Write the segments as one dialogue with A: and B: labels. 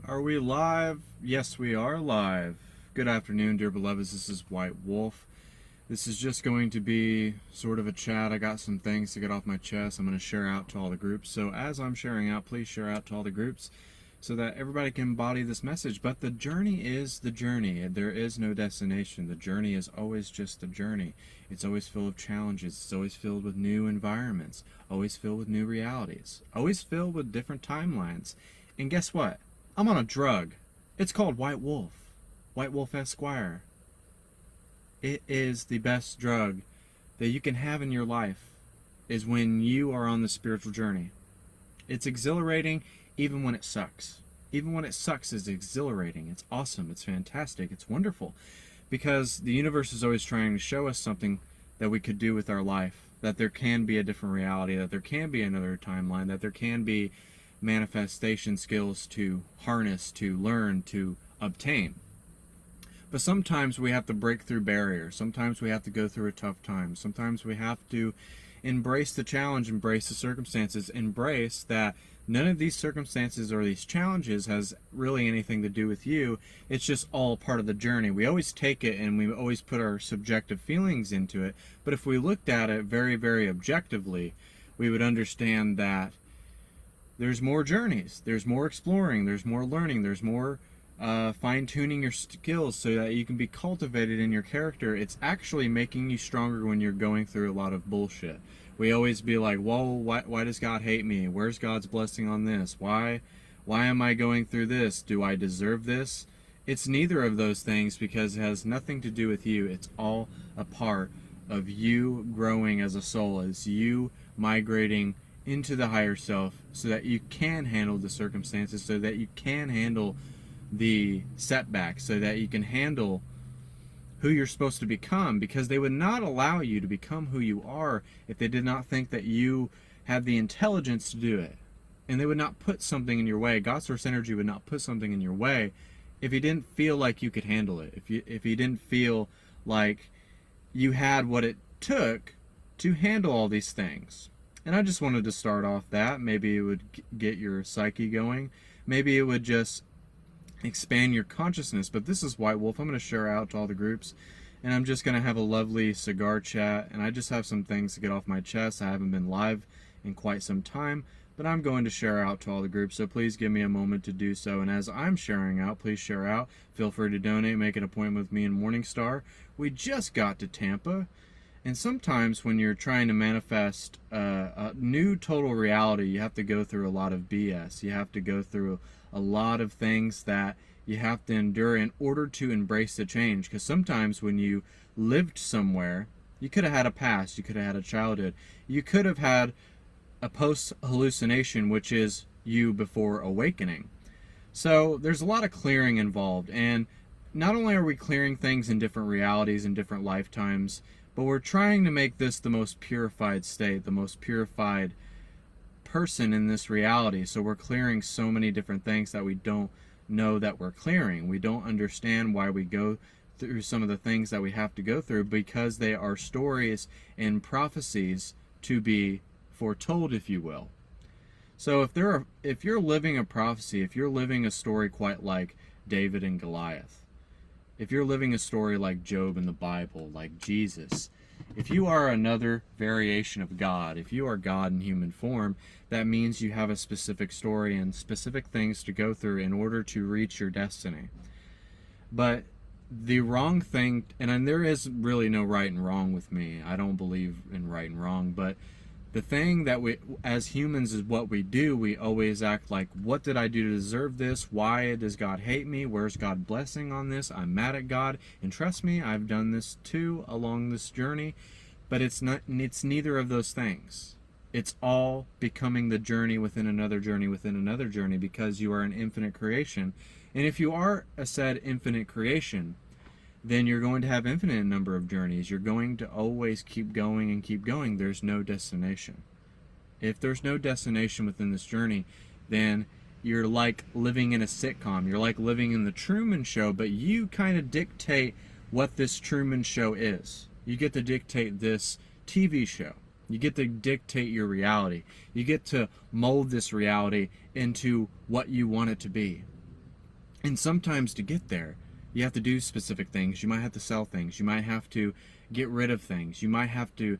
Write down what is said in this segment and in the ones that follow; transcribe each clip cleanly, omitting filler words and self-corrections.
A: Are we live? Yes, we are live. Good afternoon, dear beloveds. This is White Wolf. This is just going to be sort of a chat. I got some things to get off my chest. I'm going to share out to all the groups. So as I'm sharing out, please share out to all the groups so that everybody can embody this message. But the journey is the journey. There is no destination. The journey is always just the journey. It's always filled with challenges. It's always filled with new environments. Always filled with new realities. Always filled with different timelines. And guess what? I'm on a drug. It's called White Wolf. White Wolf Esquire. It is the best drug that you can have in your life is when you are on the spiritual journey. It's exhilarating even when it sucks. Even when it sucks is exhilarating. It's awesome. It's fantastic. It's wonderful. Because the universe is always trying to show us something that we could do with our life. That there can be a different reality. That there can be another timeline. That there can be manifestation skills to harness, to learn, to obtain. But sometimes we have to break through barriers. Sometimes we have to go through a tough time. Sometimes we have to embrace the challenge, embrace the circumstances, embrace that none of these circumstances or these challenges has really anything to do with you. It's just all part of the journey. We always take it and we always put our subjective feelings into it. But if we looked at it very, very objectively, we would understand that there's more journeys, there's more exploring, there's more learning, there's more fine-tuning your skills so that you can be cultivated in your character. It's actually making you stronger when you're going through a lot of bullshit. We always be like, whoa, why does God hate me? Where's God's blessing on this? Why am I going through this? Do I deserve this? It's neither of those things because it has nothing to do with you. It's all a part of you growing as a soul, as you migrating into the higher self so that you can handle the circumstances, so that you can handle the setbacks, so that you can handle who you're supposed to become, because they would not allow you to become who you are if they did not think that you have the intelligence to do it. And they would not put something in your way. God Source Energy would not put something in your way if he didn't feel like you could handle it, if he didn't feel like you had what it took to handle all these things. And I just wanted to start off that. Maybe it would get your psyche going. Maybe it would just expand your consciousness. But this is White Wolf. I'm going to share out to all the groups. And I'm just going to have a lovely cigar chat. And I just have some things to get off my chest. I haven't been live in quite some time. But I'm going to share out to all the groups. So please give me a moment to do so. And as I'm sharing out, please share out. Feel free to donate. Make an appointment with me in MorningStar. We just got to Tampa. And sometimes when you're trying to manifest a new total reality, you have to go through a lot of BS. You have to go through a lot of things that you have to endure in order to embrace the change. Because sometimes when you lived somewhere, you could have had a past, you could have had a childhood, you could have had a post-hallucination, which is you before awakening. So there's a lot of clearing involved. And not only are we clearing things in different realities and different lifetimes, but we're trying to make this the most purified state, the most purified person in this reality. So we're clearing so many different things that we don't know that we're clearing. We don't understand why we go through some of the things that we have to go through, because they are stories and prophecies to be foretold, if you will. So if you're living a prophecy, if you're living a story quite like David and Goliath, if you're living a story like Job in the Bible, like Jesus, if you are another variation of God, if you are God in human form, that means you have a specific story and specific things to go through in order to reach your destiny. But the wrong thing, and there is really no right and wrong with me. I don't believe in right and wrong, but the thing that we, as humans, is what we do. We always act like, what did I do to deserve this? Why does God hate me? Where's God blessing on this? I'm mad at God. And trust me, I've done this too along this journey. But it's neither of those things. It's all becoming the journey within another journey within another journey, because you are an infinite creation. And if you are a said infinite creation, then you're going to have infinite number of journeys. You're going to always keep going and keep going. There's no destination. If there's no destination within this journey, then you're like living in a sitcom. You're like living in the Truman Show, but you kind of dictate what this Truman Show is. You get to dictate this TV show. You get to dictate your reality. You get to mold this reality into what you want it to be. And sometimes to get there, you have to do specific things. You might have to sell things. You might have to get rid of things. You might have to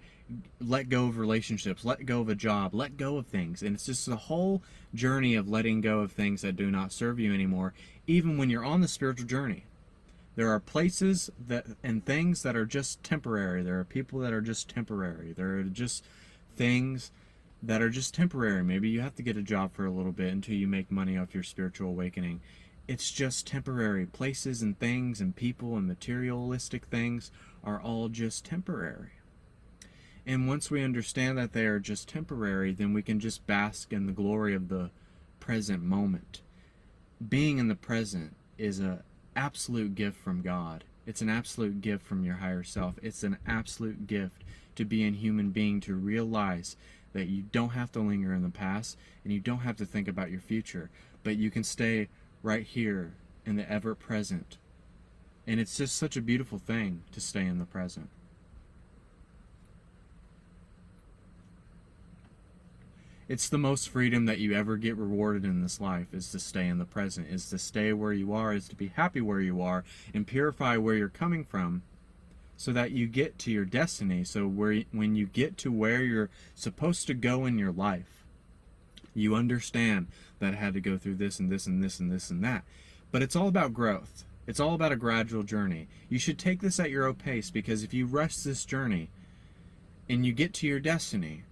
A: let go of relationships, let go of a job, let go of things. And it's just a whole journey of letting go of things that do not serve you anymore, even when you're on the spiritual journey. There are places that and things that are just temporary. There are people that are just temporary. There are just things that are just temporary. Maybe you have to get a job for a little bit until you make money off your spiritual awakening. It's just temporary. Places and things and people and materialistic things are all just temporary. And once we understand that they are just temporary, then we can just bask in the glory of the present moment. Being in the present is an absolute gift from God. It's an absolute gift from your higher self. It's an absolute gift to be a human being, to realize that you don't have to linger in the past and you don't have to think about your future, but you can stay right here in the ever present. And it's just such a beautiful thing to stay in the present. It's the most freedom that you ever get rewarded in this life, is to stay in the present, is to stay where you are, is to be happy where you are, and purify where you're coming from, so that you get to your destiny. So when you get to where you're supposed to go in your life, you understand that I had to go through this and this and this and this and that. But it's all about growth. It's all about a gradual journey. You should take this at your own pace, because if you rush this journey and you get to your destiny,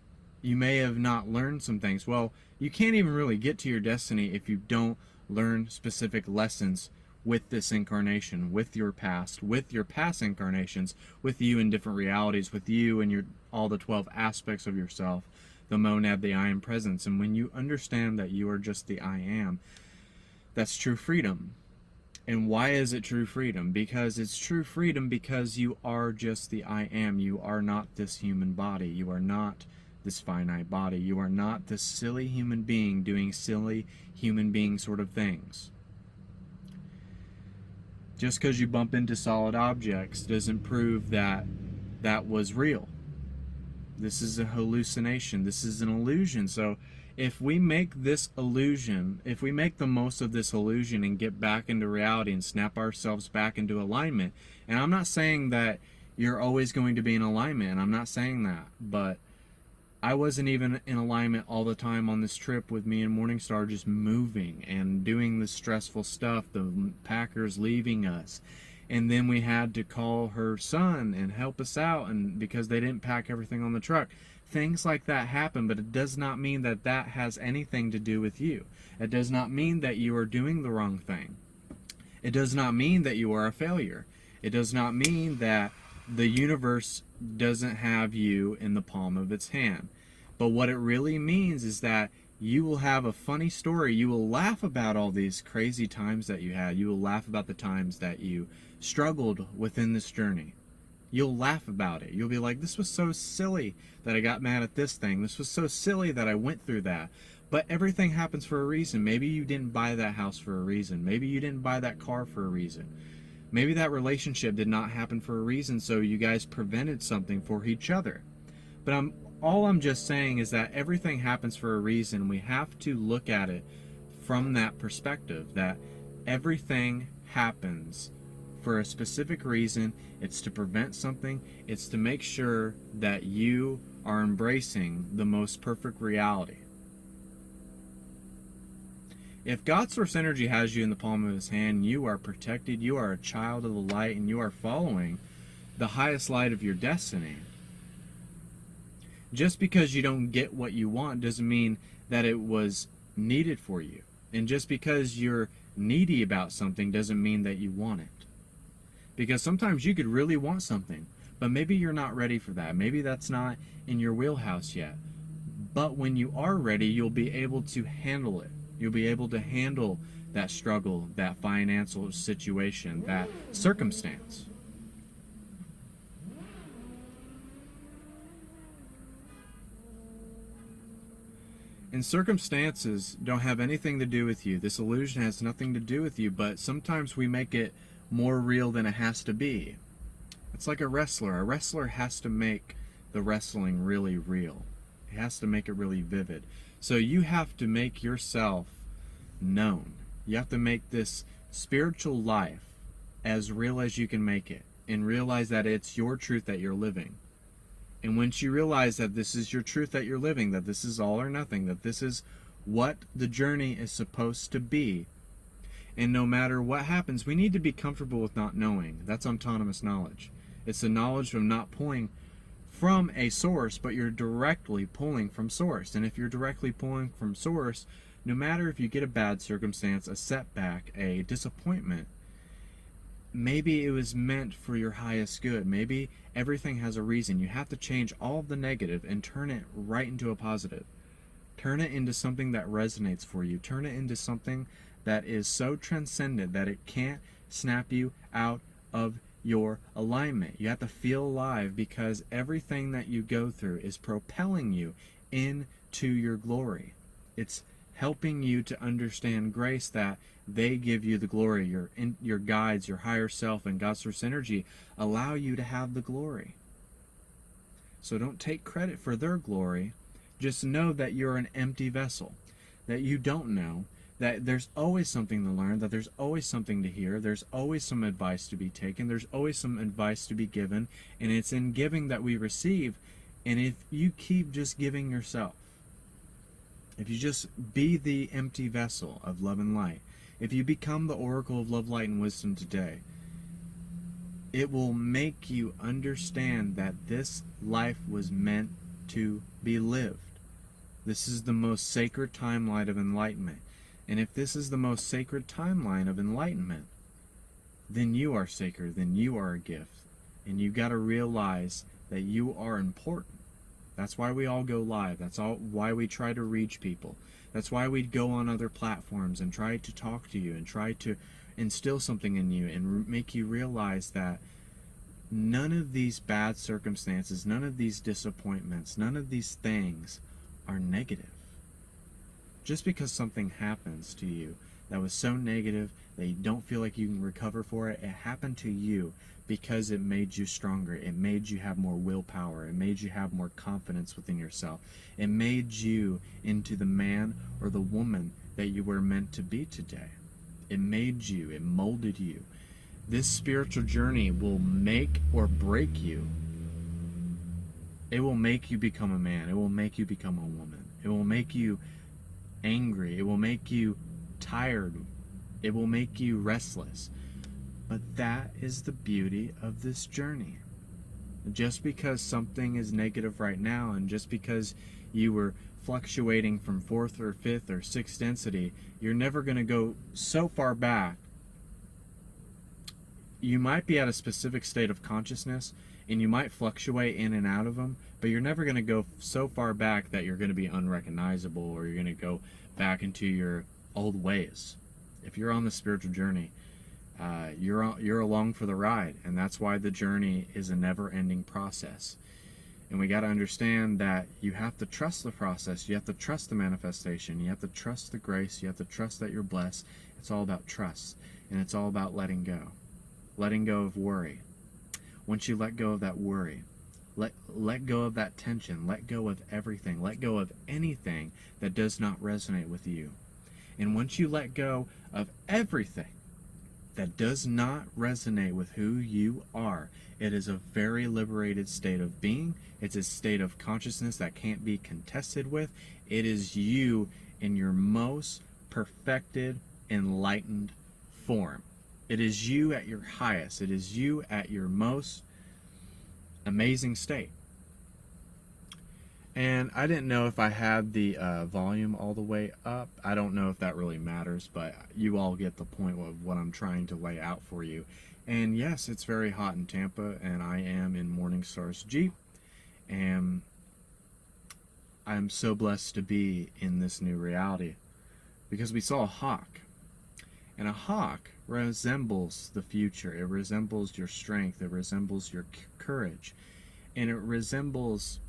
A: you may have not learned some things. Well, you can't even really get to your destiny if you don't learn specific lessons with this incarnation, with your past incarnations, with you in different realities, with you and all the 12 aspects of yourself, the monad, the I am presence. And when you understand that you are just the I am, that's true freedom. And why is it true freedom? Because it's true freedom because you are just the I am. You are not this human body. You are not this finite body. You are not this silly human being doing silly human being sort of things. Just because you bump into solid objects doesn't prove that that was real. This is a hallucination. This is an illusion. So if we make this illusion, if we make the most of this illusion and get back into reality and snap ourselves back into alignment, and I'm not saying that you're always going to be in alignment, I'm not saying that, but I wasn't even in alignment all the time on this trip with me and MorningStar, just moving and doing the stressful stuff, the packers leaving us. And then we had to call her son and help us out, and because they didn't pack everything on the truck. Things like that happen, but it does not mean that that has anything to do with you. It does not mean that you are doing the wrong thing. It does not mean that you are a failure. It does not mean that the universe doesn't have you in the palm of its hand. But what it really means is that you will have a funny story. You will laugh about all these crazy times that you had. You will laugh about the times that you struggled within this journey. You'll laugh about it. You'll be like, this was so silly that I got mad at this thing. This was so silly that I went through that. But everything happens for a reason. Maybe you didn't buy that house for a reason. Maybe you didn't buy that car for a reason. Maybe that relationship did not happen for a reason, so you guys prevented something for each other. But all I'm just saying is that everything happens for a reason. We have to look at it from that perspective, that everything happens for a specific reason. It's to prevent something. It's to make sure that you are embracing the most perfect reality. If God's source energy has you in the palm of his hand, you are protected, you are a child of the light, and you are following the highest light of your destiny. Just because you don't get what you want doesn't mean that it was needed for you. And just because you're needy about something doesn't mean that you want it. Because sometimes you could really want something, but maybe you're not ready for that. Maybe that's not in your wheelhouse yet. But when you are ready, you'll be able to handle it. You'll be able to handle that struggle, that financial situation, that circumstance. And circumstances don't have anything to do with you. This illusion has nothing to do with you, but sometimes we make it more real than it has to be. It's like a wrestler. A wrestler has to make the wrestling really real. He has to make it really vivid. So you have to make yourself known. You have to make this spiritual life as real as you can make it, and realize that it's your truth that you're living. And once you realize that this is your truth that you're living, that this is all or nothing, that this is what the journey is supposed to be, and no matter what happens, we need to be comfortable with not knowing. That's autonomous knowledge. It's the knowledge of not pulling from a source, but you're directly pulling from source. And if you're directly pulling from source, no matter if you get a bad circumstance, a setback, a disappointment, maybe it was meant for your highest good. Maybe everything has a reason. You have to change all of the negative and turn it right into a positive. Turn it into something that resonates for you. Turn it into something that is so transcendent that it can't snap you out of your alignment. You have to feel alive, because everything that you go through is propelling you into your glory. It's helping you to understand grace, that they give you the glory. Your guides, your higher self, and God's source energy allow you to have the glory. So don't take credit for their glory. Just know that you're an empty vessel, that you don't know, that there's always something to learn, that there's always something to hear, there's always some advice to be taken, there's always some advice to be given, and it's in giving that we receive. And if you keep just giving yourself, if you just be the empty vessel of love and light, if you become the oracle of love, light, and wisdom today, it will make you understand that this life was meant to be lived. This is the most sacred timeline of enlightenment. And if this is the most sacred timeline of enlightenment, then you are sacred, then you are a gift. And you got to realize that you are important. That's why we all go live. That's why we try to reach people. That's why we go on other platforms and try to talk to you and try to instill something in you and make you realize that none of these bad circumstances, none of these disappointments, none of these things are negative. Just because something happens to you that was so negative that you don't feel like you can recover for it, it happened to you because it made you stronger. It made you have more willpower. It made you have more confidence within yourself. It made you into the man or the woman that you were meant to be today. It made you. It molded you. This spiritual journey will make or break you. It will make you become a man. It will make you become a woman. It will make you angry. It will make you tired. It will make you restless. But that is the beauty of this journey. Just because something is negative right now, and just because you were fluctuating from 4th or 5th or 6th density, you're never going to go so far back. You might be at a specific state of consciousness, and you might fluctuate in and out of them, but you're never going to go so far back that you're going to be unrecognizable, or you're going to go back into your old ways. If you're on the spiritual journey, you're along for the ride, and that's why the journey is a never-ending process. And we got to understand that you have to trust the process. You have to trust the manifestation. You have to trust the grace. You have to trust that you're blessed. It's all about trust, and it's all about letting go. Letting go of worry. Once you let go of that worry, let go of that tension, let go of everything, let go of anything that does not resonate with you. And once you let go of everything that does not resonate with who you are, it is a very liberated state of being. It's a state of consciousness that can't be contested with. It is you in your most perfected, enlightened form. It is you at your highest. It is you at your most amazing state. And I didn't know if I had the volume all the way up. I don't know if that really matters, but you all get the point of what I'm trying to lay out for you. And yes, it's very hot in Tampa, and I am in MorningStar's Jeep. And I'm so blessed to be in this new reality, because we saw a hawk. And a hawk resembles the future. It resembles your strength. It resembles your courage. And it resembles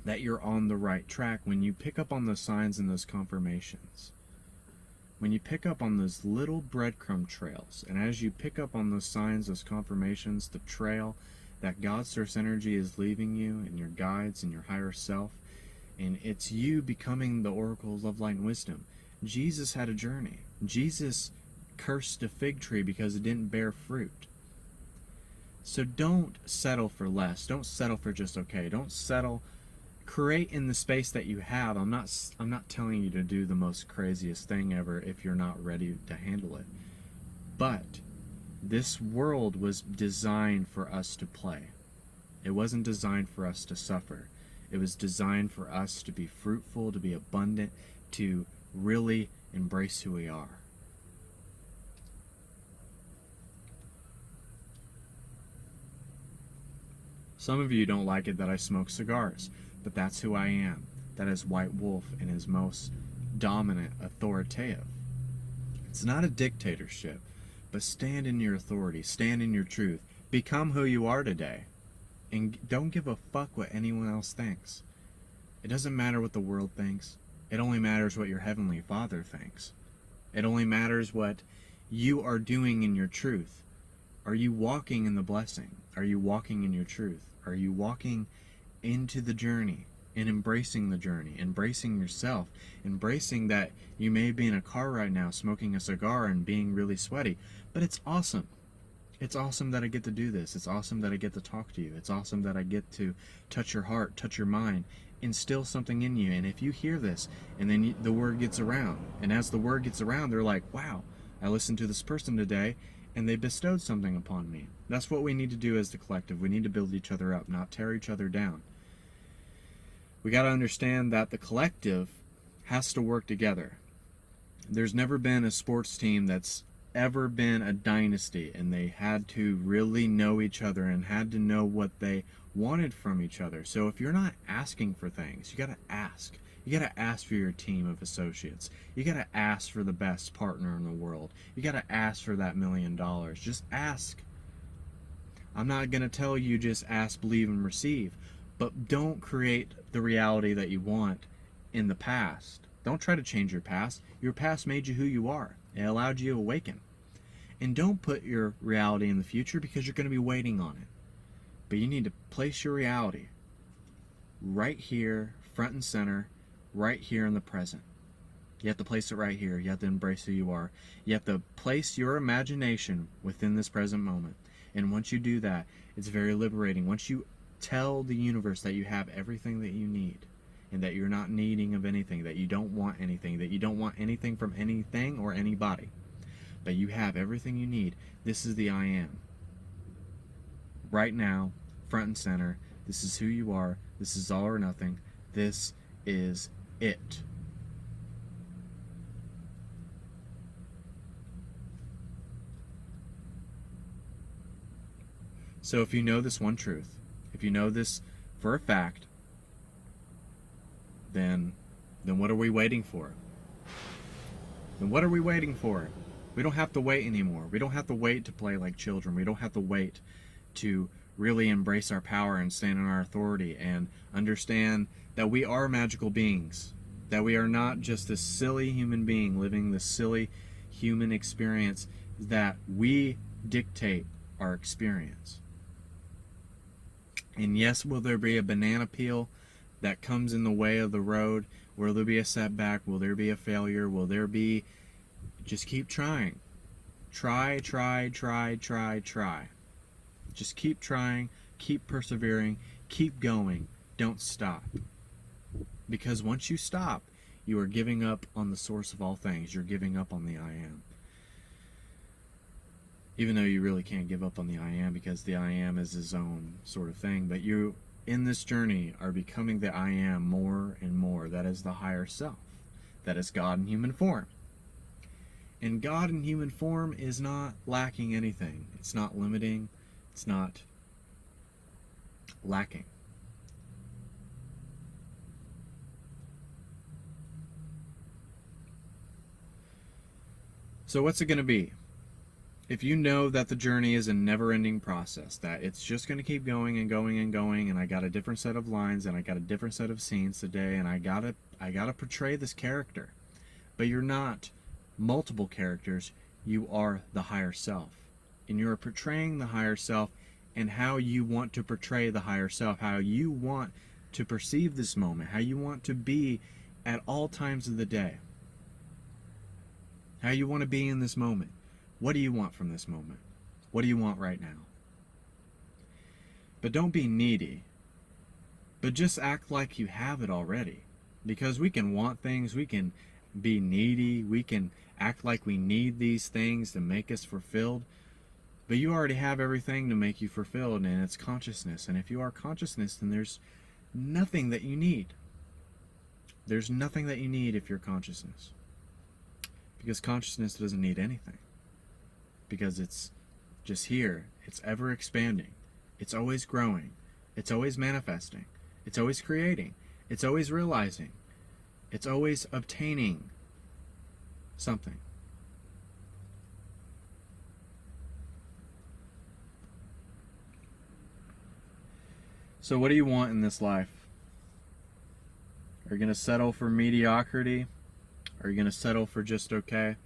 A: that you're on the right track when you pick up on those signs and those confirmations. When you pick up on those little breadcrumb trails, and as you pick up on those signs, those confirmations, the trail that God's source energy is leaving you, and your guides and your higher self, and it's you becoming the oracle of love, light, and wisdom. Jesus had a journey. Jesus cursed a fig tree because it didn't bear fruit. So don't settle for less. Don't settle for just okay. Don't settle. Create in the space that you have. I'm not telling you to do the most craziest thing ever if you're not ready to handle it. But this world was designed for us to play. It wasn't designed for us to suffer. It was designed for us to be fruitful, to be abundant, to really embrace who we are. Some of you don't like it that I smoke cigars, but that's who I am. That is White Wolf in his most dominant, authoritative. It's not a dictatorship, but stand in your authority, stand in your truth, become who you are today, and don't give a fuck what anyone else thinks. It doesn't matter what the world thinks. It only matters what your Heavenly Father thinks. It only matters what you are doing in your truth. Are you walking in the blessing? Are you walking in your truth? Are you walking into the journey and embracing the journey, embracing yourself, embracing that you may be in a car right now smoking a cigar and being really sweaty, but it's awesome. It's awesome that I get to do this. It's awesome that I get to talk to you. It's awesome that I get to touch your heart, touch your mind, instill something in you. And if you hear this and then the word gets around, and as the word gets around, they're like, wow, I listened to this person today and they bestowed something upon me. That's what we need to do as the collective. We need to build each other up, not tear each other down. We got to understand that the collective has to work together. There's never been a sports team that's ever been a dynasty, and they had to really know each other and had to know what they wanted from each other. So if you're not asking for things, you got to ask. You got to ask for your team of associates. You got to ask for the best partner in the world. You got to ask for that $1 million. Just ask. I'm not going to tell you just ask, believe, and receive. But don't create the reality that you want in the past. Don't try to change your past. Your past made you who you are. It allowed you to awaken. And don't put your reality in the future because you're going to be waiting on it. But you need to place your reality right here, front and center, right here in the present. You have to place it right here. You have to embrace who you are. You have to place your imagination within this present moment. And once you do that, it's very liberating. Once you tell the universe that you have everything that you need and that you're not needing of anything, that you don't want anything, that you don't want anything from anything or anybody, but you have everything you need. This is the I am. Right now, front and center. This is who you are. This is all or nothing. This is it. So if you know this one truth, if you know this for a fact, then what are we waiting for? Then what are we waiting for? We don't have to wait anymore. We don't have to wait to play like children. We don't have to wait to really embrace our power and stand in our authority and understand that we are magical beings, that we are not just this silly human being living this silly human experience, that we dictate our experience. And yes, will there be a banana peel that comes in the way of the road? Will there be a setback? Will there be a failure? Will there be... Just keep trying. Try. Just keep trying, keep persevering, keep going. Don't stop. Because once you stop, you are giving up on the source of all things. You're giving up on the I am. Even though you really can't give up on the I am, because the I am is his own sort of thing. But you, in this journey, are becoming the I am more and more. That is the higher self. That is God in human form. And God in human form is not lacking anything. It's not limiting. It's not lacking. So what's it going to be? If you know that the journey is a never-ending process, that it's just going to keep going and going and going, and I got a different set of lines and I got a different set of scenes today, and I gotta portray this character. But you're not multiple characters, you are the higher self. And you're portraying the higher self and how you want to portray the higher self, how you want to perceive this moment, how you want to be at all times of the day, how you want to be in this moment. What do you want from this moment? What do you want right now? But don't be needy. But just act like you have it already. Because we can want things, we can be needy, we can act like we need these things to make us fulfilled. But you already have everything to make you fulfilled, and it's consciousness. And if you are consciousness, then there's nothing that you need. There's nothing that you need if you're consciousness. Because consciousness doesn't need anything. Because it's just here. It's ever expanding. It's always growing. It's always manifesting. It's always creating. It's always realizing. It's always obtaining something. So what do you want in this life? Are you going to settle for mediocrity? Are you going to settle for just okay?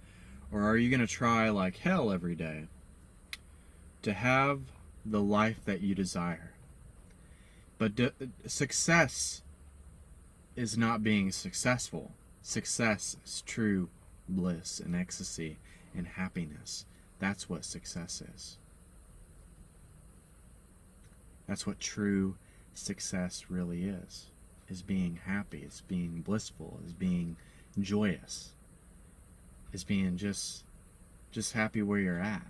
A: Or are you going to try like hell every day to have the life that you desire? But success is not being successful. Success is true bliss and ecstasy and happiness. That's what success is. That's what true success really is being happy, is being blissful, is being joyous, is being just happy where you're at.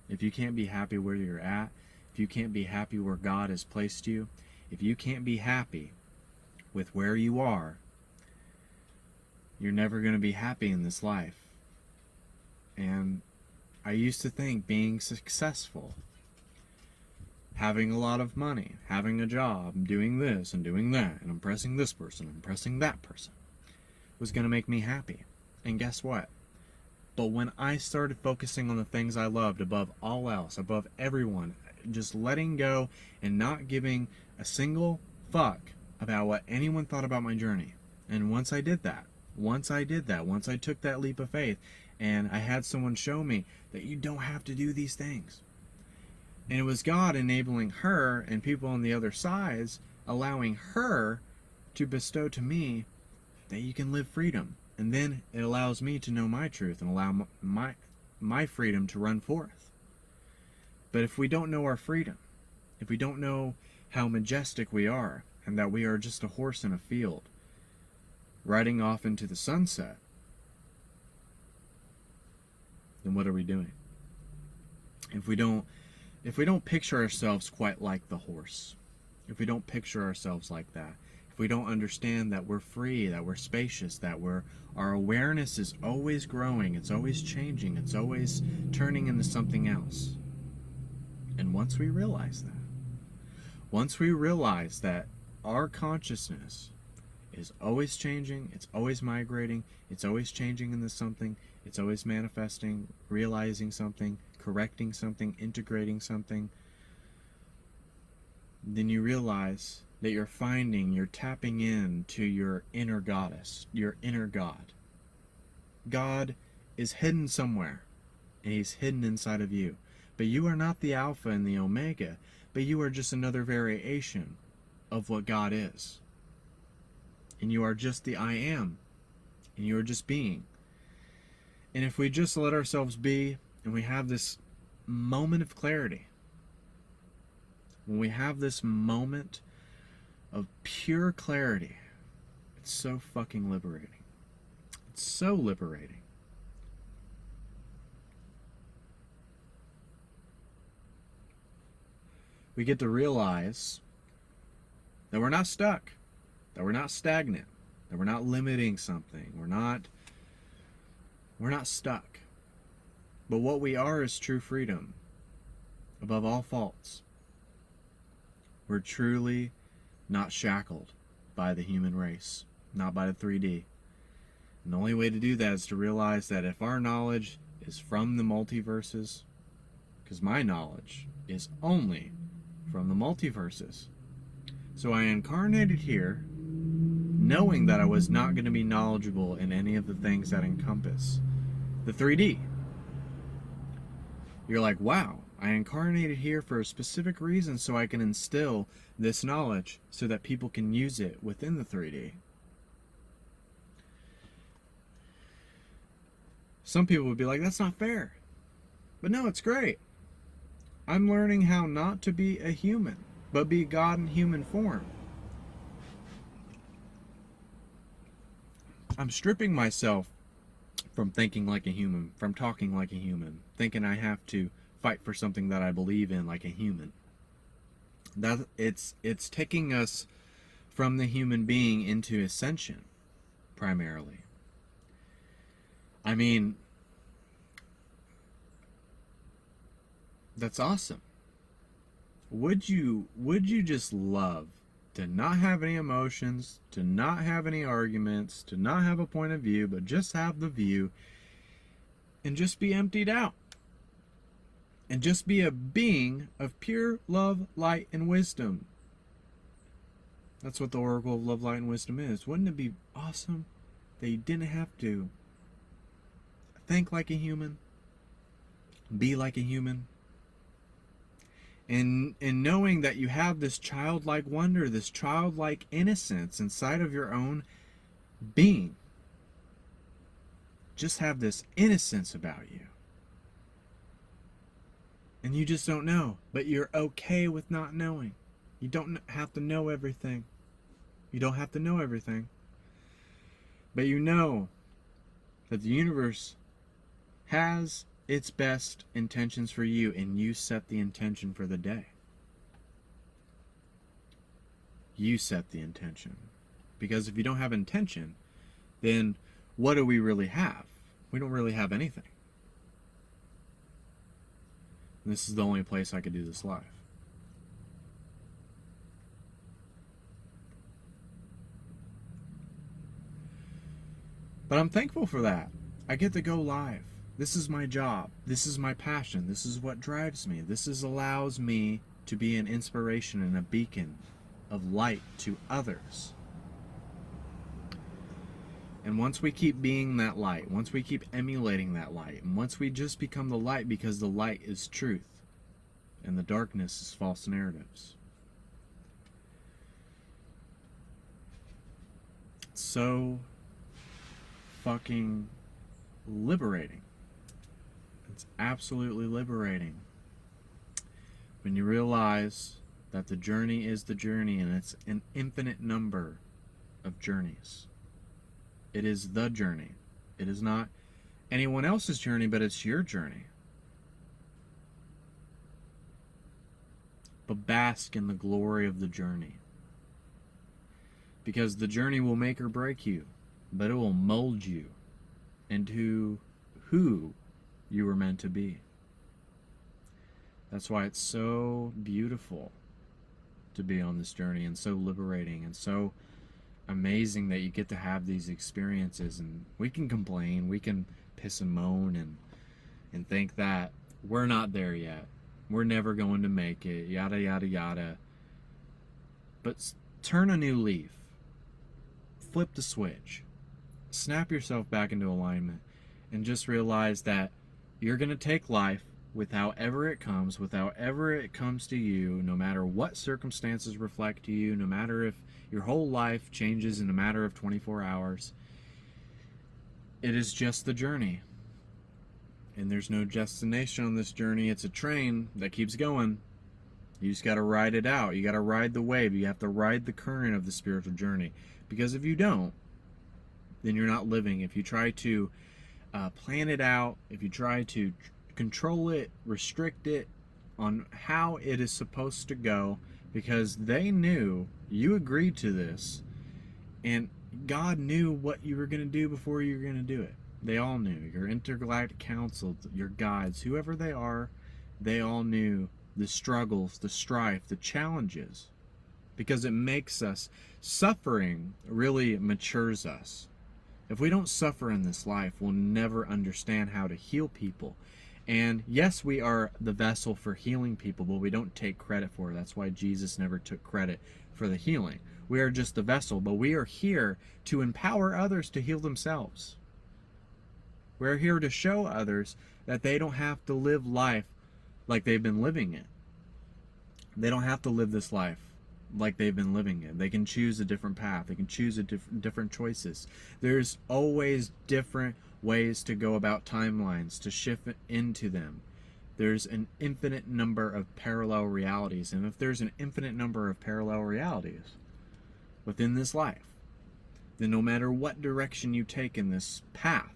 A: If you can't be happy where you're at, if you can't be happy where God has placed you, if you can't be happy with where you are, you're never going to be happy in this life. And I used to think being successful, having a lot of money, having a job, doing this and doing that, and impressing this person, impressing that person, was going to make me happy. And guess what? But when I started focusing on the things I loved above all else, above everyone, just letting go and not giving a single fuck about what anyone thought about my journey. And once I took that leap of faith, and I had someone show me that you don't have to do these things. And it was God enabling her and people on the other sides, allowing her to bestow to me that you can live freedom. And then it allows me to know my truth and allow my freedom to run forth. But if we don't know our freedom, if we don't know how majestic we are, and that we are just a horse in a field, riding off into the sunset, then what are we doing? If we don't picture ourselves quite like the horse, if we don't picture ourselves like that, if we don't understand that we're free, that we're spacious, that our awareness is always growing, it's always changing, it's always turning into something else. And once we realize that our consciousness is always changing, it's always migrating, it's always changing into something, it's always manifesting, realizing something, correcting something, integrating something, then you realize that you're tapping into your inner goddess, your inner God. God is hidden somewhere, and He's hidden inside of you. But you are not the Alpha and the Omega, but you are just another variation of what God is. And you are just the I Am, and you are just being. And if we just let ourselves be, and we have this moment of clarity, when we have this moment of pure clarity, it's so fucking liberating. It's so liberating. We get to realize that we're not stuck, that we're not stagnant, that we're not limiting something, we're not stuck. But what we are is true freedom, above all faults. We're truly not shackled by the human race, not by the 3D. And the only way to do that is to realize that if our knowledge is from the multiverses, because my knowledge is only from the multiverses. So I incarnated here knowing that I was not going to be knowledgeable in any of the things that encompass the 3D. You're like, wow, I incarnated here for a specific reason so I can instill this knowledge so that people can use it within the 3D. Some people would be like, that's not fair. But no, it's great. I'm learning how not to be a human, but be God in human form. I'm stripping myself from thinking like a human, from talking like a human, thinking I have to fight for something that I believe in like a human. That it's taking us from the human being into ascension, primarily. I mean, that's awesome. Would you just love to not have any emotions, to not have any arguments, to not have a point of view, but just have the view and just be emptied out? And just be a being of pure love, light, and wisdom. That's what the Oracle of Love, Light, and Wisdom is. Wouldn't it be awesome that you didn't have to think like a human, be like a human, and knowing that you have this childlike wonder, this childlike innocence inside of your own being? Just have this innocence about you. And you just don't know, but you're okay with not knowing. You don't have to know everything. You don't have to know everything. But you know that the universe has its best intentions for you, and you set the intention for the day. You set the intention. Because if you don't have intention, then what do we really have? We don't really have anything. And this is the only place I could do this live. But I'm thankful for that. I get to go live. This is my job. This is my passion. This is what drives me. This allows me to be an inspiration and a beacon of light to others. And once we keep being that light, once we keep emulating that light, and once we just become the light, because the light is truth and the darkness is false narratives. It's so fucking liberating. It's absolutely liberating when you realize that the journey is the journey, and it's an infinite number of journeys. It is the journey. It is not anyone else's journey, but it's your journey. But bask in the glory of the journey. Because the journey will make or break you, but it will mold you into who you were meant to be. That's why it's so beautiful to be on this journey, and so liberating, and so amazing that you get to have these experiences. And we can complain, we can piss and moan, and think that we're not there yet, we're never going to make it, yada yada yada. But turn a new leaf, flip the switch, snap yourself back into alignment, and just realize that you're going to take life with however it comes to you, no matter what circumstances reflect to you, no matter if your whole life changes in a matter of 24 hours. It is just the journey. And there's no destination on this journey. It's a train that keeps going. You just got to ride it out. You got to ride the wave. You have to ride the current of the spiritual journey. Because if you don't, then you're not living. If you try to plan it out, if you try to control it, restrict it on how it is supposed to go, because they knew you agreed to this, and God knew what you were going to do before you were going to do it. They all knew. Your intergalactic council, your guides, whoever they are, they all knew the struggles, the strife, the challenges, because it makes us, suffering really matures us. If we don't suffer in this life, we'll never understand how to heal people. And yes, we are the vessel for healing people, but we don't take credit for it. That's why Jesus never took credit for the healing. We are just the vessel, but we are here to empower others to heal themselves. We're here to show others that they don't have to live life like they've been living it. They don't have to live this life like they've been living it. They can choose a different path. They can choose different choices. There's always different ways to go about timelines, to shift into them. There's an infinite number of parallel realities. And if there's an infinite number of parallel realities within this life, then no matter what direction you take in this path,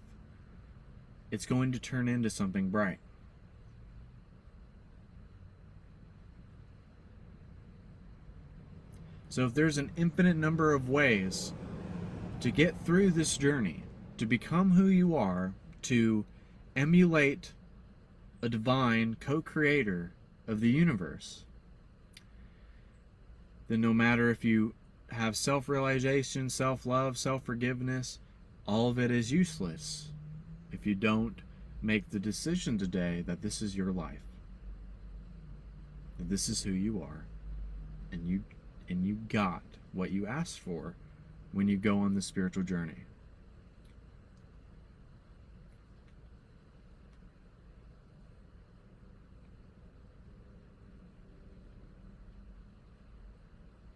A: it's going to turn into something bright. So if there's an infinite number of ways to get through this journey, to become who you are, to emulate a divine co-creator of the universe, then no matter if you have self-realization, self-love, self-forgiveness, all of it is useless if you don't make the decision today that this is your life, that this is who you are, and you got what you asked for when you go on the spiritual journey.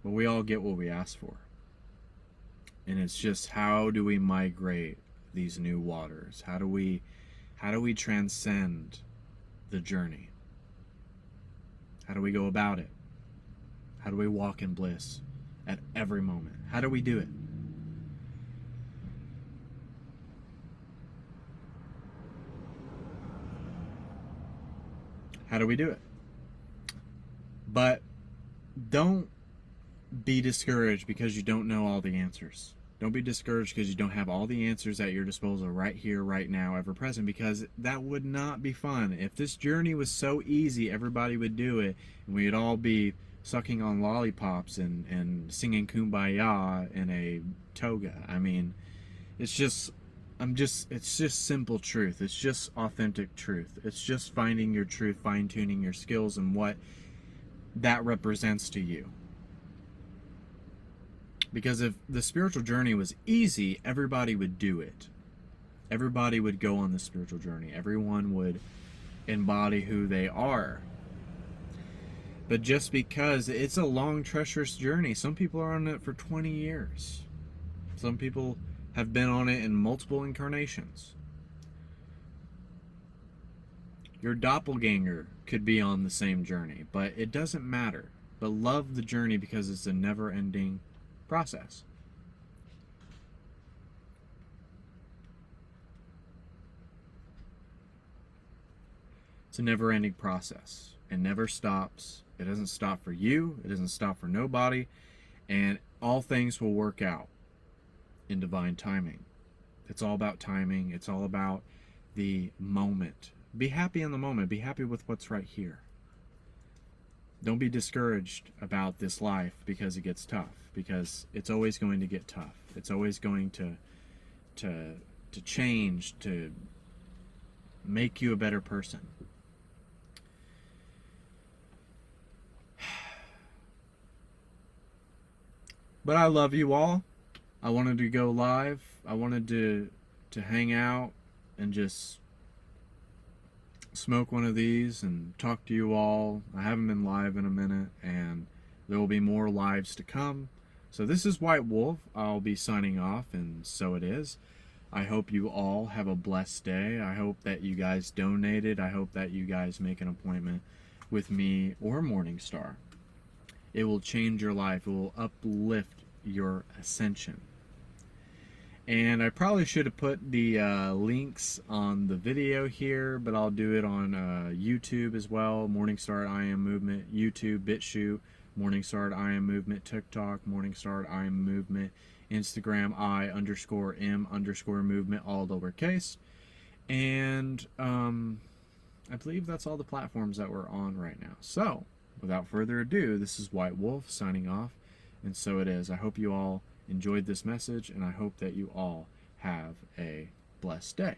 A: But we all get what we ask for. And it's just, how do we migrate these new waters? How do we transcend the journey? How do we go about it? How do we walk in bliss at every moment? How do we do it? How do we do it? But don't be discouraged because you don't know all the answers. Don't be discouraged because you don't have all the answers at your disposal right here, right now, ever present, because that would not be fun. If this journey was so easy, everybody would do it, and we'd all be sucking on lollipops and singing Kumbaya in a toga. I mean, it's just simple truth. It's just authentic truth. It's just finding your truth, fine-tuning your skills and what that represents to you. Because if the spiritual journey was easy, everybody would do it. Everybody would go on the spiritual journey. Everyone would embody who they are. But just because it's a long, treacherous journey, some people are on it for 20 years. Some people have been on it in multiple incarnations. Your doppelganger could be on the same journey, but it doesn't matter. But love the journey because it's a never-ending process. It's a never-ending process. It never stops. It doesn't stop for you. It doesn't stop for nobody. And all things will work out in divine timing. It's all about timing. It's all about the moment. Be happy in the moment. Be happy with what's right here. Don't be discouraged about this life because it gets tough, because it's always going to get tough. It's always going to change, to make you a better person. But I love you all. I wanted to go live. I wanted to hang out and just smoke one of these and talk to you all. I haven't been live in a minute, and there will be more lives to come. So this is White Wolf. I'll be signing off, and so it is. I hope you all have a blessed day. I hope that you guys donated. I hope that you guys make an appointment with me or MorningStar. It will change your life. It will uplift your ascension. And I probably should have put the links on the video here, but I'll do it on YouTube as well. MorningStar I Am Movement, YouTube, Bitchute, MorningStar I Am Movement, TikTok, MorningStar I Am Movement, Instagram I_M_movement, all lowercase. And I believe that's all the platforms that we're on right now. So, without further ado, this is White Wolf signing off, and so it is. I hope you all enjoyed this message, and I hope that you all have a blessed day.